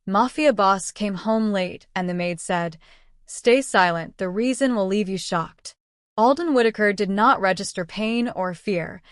Mafia boss came home late and the maid said, "Stay silent, the reason will leave you shocked." Alden Whitaker did not register pain or fear.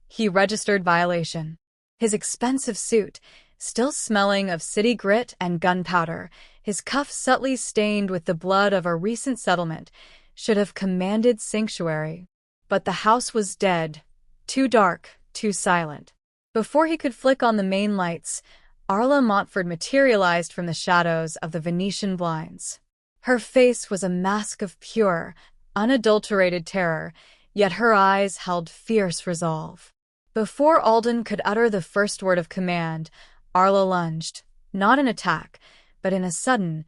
He registered violation. His expensive suit, still smelling of city grit and gunpowder, his cuffs subtly stained with the blood of a recent settlement, should have commanded sanctuary. But the house was dead, too dark, too silent. Before he could flick on the main lights, Arla Montford materialized from the shadows of the Venetian blinds. Her face was a mask of pure, unadulterated terror, yet her eyes held fierce resolve. Before Alden could utter the first word of command, Arla lunged, not in attack, but in a sudden,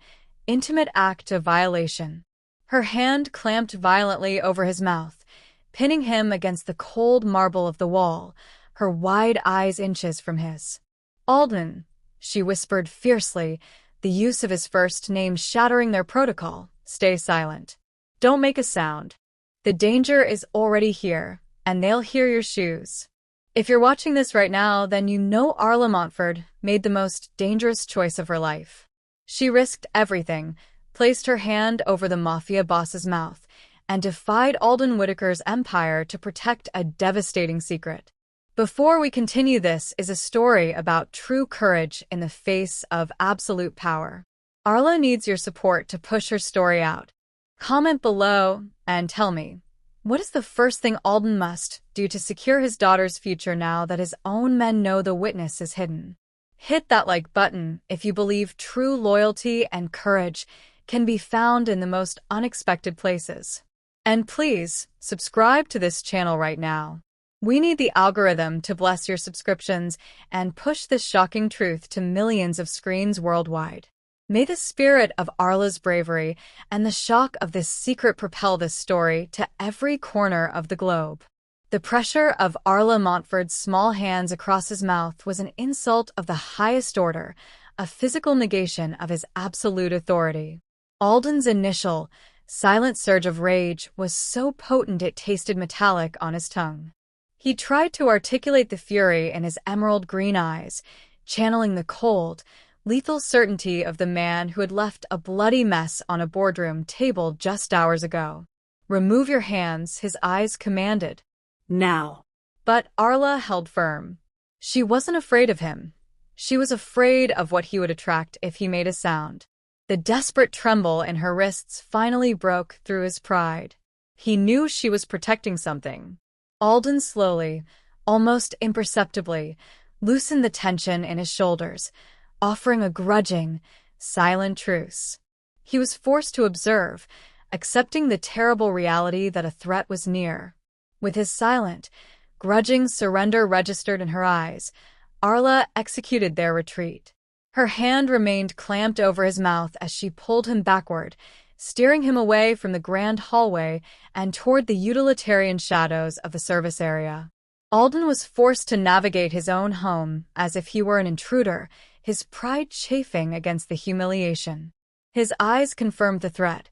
intimate act of violation. Her hand clamped violently over his mouth, pinning him against the cold marble of the wall, her wide eyes inches from his. "Alden," she whispered fiercely, the use of his first name shattering their protocol, "stay silent. Don't make a sound. The danger is already here, and they'll hear your shoes." If you're watching this right now, then you know Arla Montford made the most dangerous choice of her life. She risked everything, placed her hand over the Mafia boss's mouth, and defied Alden Whitaker's empire to protect a devastating secret. Before we continue, this is a story about true courage in the face of absolute power. Arla needs your support to push her story out. Comment below and tell me, what is the first thing Alden must do to secure his daughter's future now that his own men know the witness is hidden? Hit that like button if you believe true loyalty and courage can be found in the most unexpected places. And please, subscribe to this channel right now. We need the algorithm to bless your subscriptions and push this shocking truth to millions of screens worldwide. May the spirit of Arla's bravery and the shock of this secret propel this story to every corner of the globe. The pressure of Arla Montford's small hands across his mouth was an insult of the highest order, a physical negation of his absolute authority. Alden's initial, silent surge of rage was so potent it tasted metallic on his tongue. He tried to articulate the fury in his emerald green eyes, channeling the cold, lethal certainty of the man who had left a bloody mess on a boardroom table just hours ago. "Remove your hands," his eyes commanded. "Now." But Arla held firm. She wasn't afraid of him. She was afraid of what he would attract if he made a sound. The desperate tremble in her wrists finally broke through his pride. He knew she was protecting something. Alden slowly, almost imperceptibly, loosened the tension in his shoulders, offering a grudging, silent truce. He was forced to observe, accepting the terrible reality that a threat was near. With his silent, grudging surrender registered in her eyes, Arla executed their retreat. Her hand remained clamped over his mouth as she pulled him backward, steering him away from the grand hallway and toward the utilitarian shadows of the service area. Alden was forced to navigate his own home as if he were an intruder, his pride chafing against the humiliation. His eyes confirmed the threat.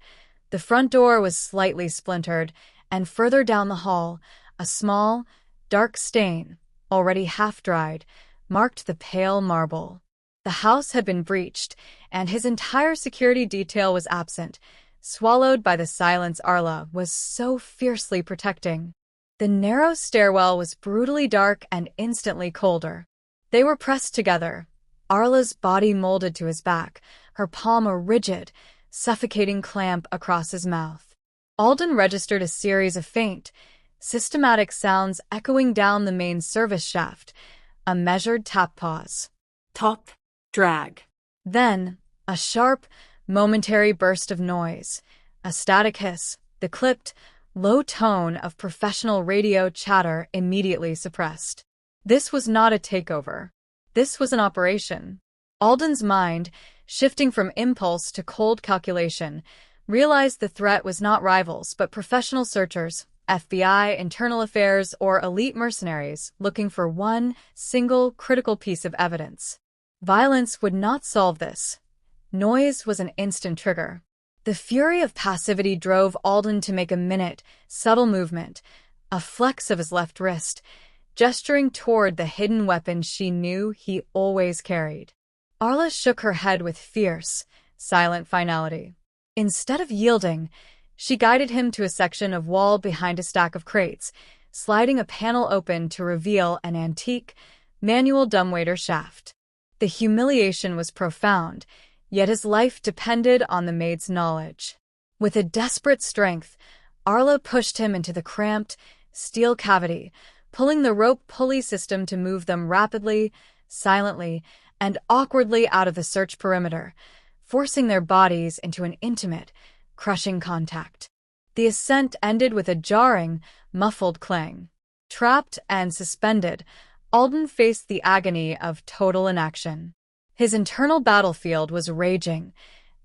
The front door was slightly splintered, and further down the hall, a small, dark stain, already half-dried, marked the pale marble. The house had been breached, and his entire security detail was absent, swallowed by the silence Arla was so fiercely protecting. The narrow stairwell was brutally dark and instantly colder. They were pressed together, Arla's body molded to his back, her palm a rigid, suffocating clamp across his mouth. Alden registered a series of faint, systematic sounds echoing down the main service shaft, a measured tap pause. Top. Drag. Then, a sharp, momentary burst of noise, a static hiss, the clipped, low tone of professional radio chatter immediately suppressed. This was not a takeover. This was an operation. Alden's mind, shifting from impulse to cold calculation, realized the threat was not rivals but professional searchers, FBI, internal affairs, or elite mercenaries looking for one single critical piece of evidence. Violence would not solve this. Noise was an instant trigger. The fury of passivity drove Alden to make a minute, subtle movement, a flex of his left wrist, gesturing toward the hidden weapon she knew he always carried. Arla shook her head with fierce, silent finality. Instead of yielding, she guided him to a section of wall behind a stack of crates, sliding a panel open to reveal an antique, manual dumbwaiter shaft. The humiliation was profound, yet his life depended on the maid's knowledge. With a desperate strength, Arla pushed him into the cramped, steel cavity, pulling the rope pulley system to move them rapidly, silently, and awkwardly out of the search perimeter, forcing their bodies into an intimate, crushing contact. The ascent ended with a jarring, muffled clang. Trapped and suspended, Alden faced the agony of total inaction. His internal battlefield was raging.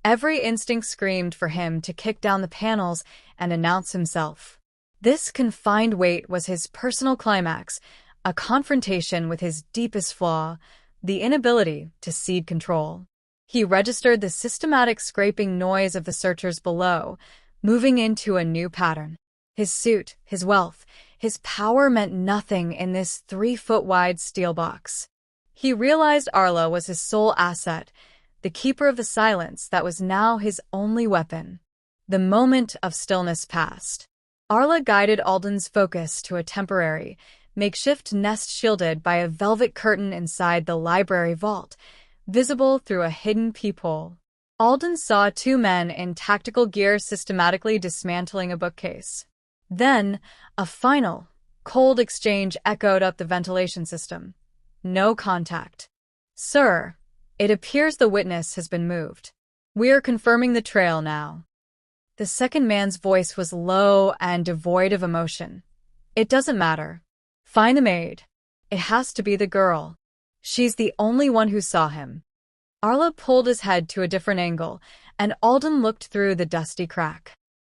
Every instinct screamed for him to kick down the panels and announce himself. This confined weight was his personal climax, a confrontation with his deepest flaw, the inability to cede control. He registered the systematic scraping noise of the searchers below, moving into a new pattern. His suit, his wealth, his power meant nothing in this 3-foot-wide steel box. He realized Arla was his sole asset, the keeper of the silence that was now his only weapon. The moment of stillness passed. Arla guided Alden's focus to a temporary, makeshift nest shielded by a velvet curtain inside the library vault, visible through a hidden peephole. Alden saw 2 men in tactical gear systematically dismantling a bookcase. Then, a final, cold exchange echoed up the ventilation system. No contact. "Sir, it appears the witness has been moved. We are confirming the trail now." The second man's voice was low and devoid of emotion. "It doesn't matter. Find the maid. It has to be the girl. She's the only one who saw him." Arla pulled his head to a different angle, and Alden looked through the dusty crack.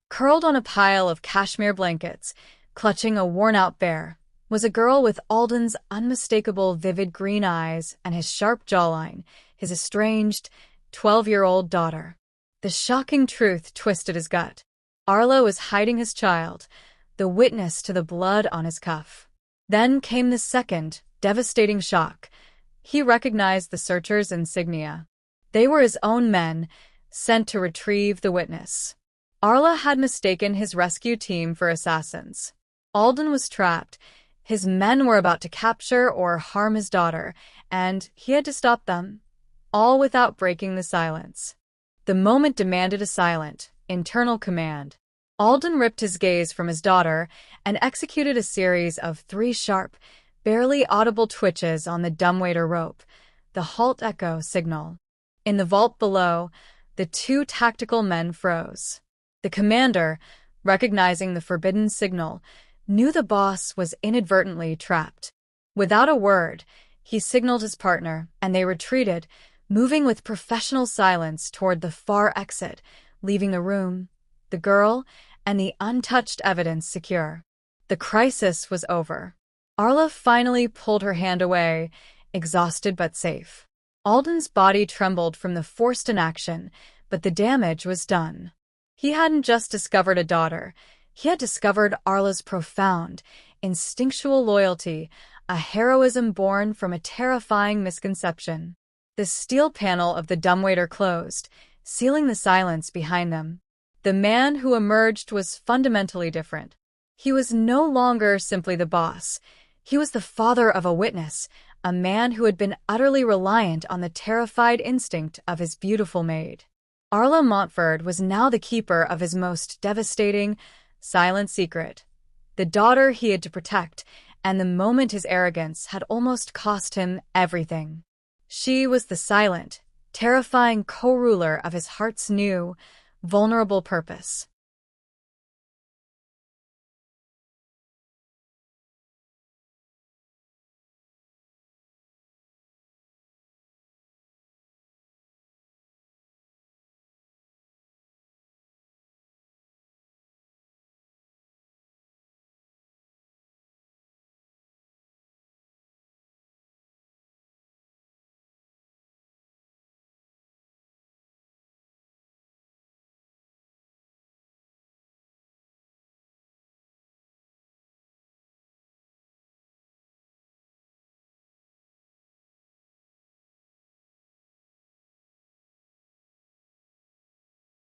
Curled on a pile of cashmere blankets, clutching a worn-out bear, was a girl with Alden's unmistakable vivid green eyes and his sharp jawline, his estranged, 12-year-old daughter. The shocking truth twisted his gut. Arla was hiding his child, the witness to the blood on his cuff. Then came the second, devastating shock. He recognized the searchers' insignia. They were his own men, sent to retrieve the witness. Arla had mistaken his rescue team for assassins. Alden was trapped. His men were about to capture or harm his daughter, and he had to stop them, all without breaking the silence. The moment demanded a silent, internal command. Alden ripped his gaze from his daughter and executed a series of 3 sharp, barely audible twitches on the dumbwaiter rope, the halt echo signal. In the vault below, the 2 tactical men froze. The commander, recognizing the forbidden signal, knew the boss was inadvertently trapped. Without a word, he signaled his partner, and they retreated, moving with professional silence toward the far exit, leaving the room, the girl, and the untouched evidence secure. The crisis was over. Arla finally pulled her hand away, exhausted but safe. Alden's body trembled from the forced inaction, but the damage was done. He hadn't just discovered a daughter. He had discovered Arla's profound, instinctual loyalty, a heroism born from a terrifying misconception. The steel panel of the dumbwaiter closed, sealing the silence behind them. The man who emerged was fundamentally different. He was no longer simply the boss. He was the father of a witness, a man who had been utterly reliant on the terrified instinct of his beautiful maid. Arla Montford was now the keeper of his most devastating, silent secret, the daughter he had to protect, and the moment his arrogance had almost cost him everything. She was the silent, terrifying co-ruler of his heart's new, vulnerable purpose.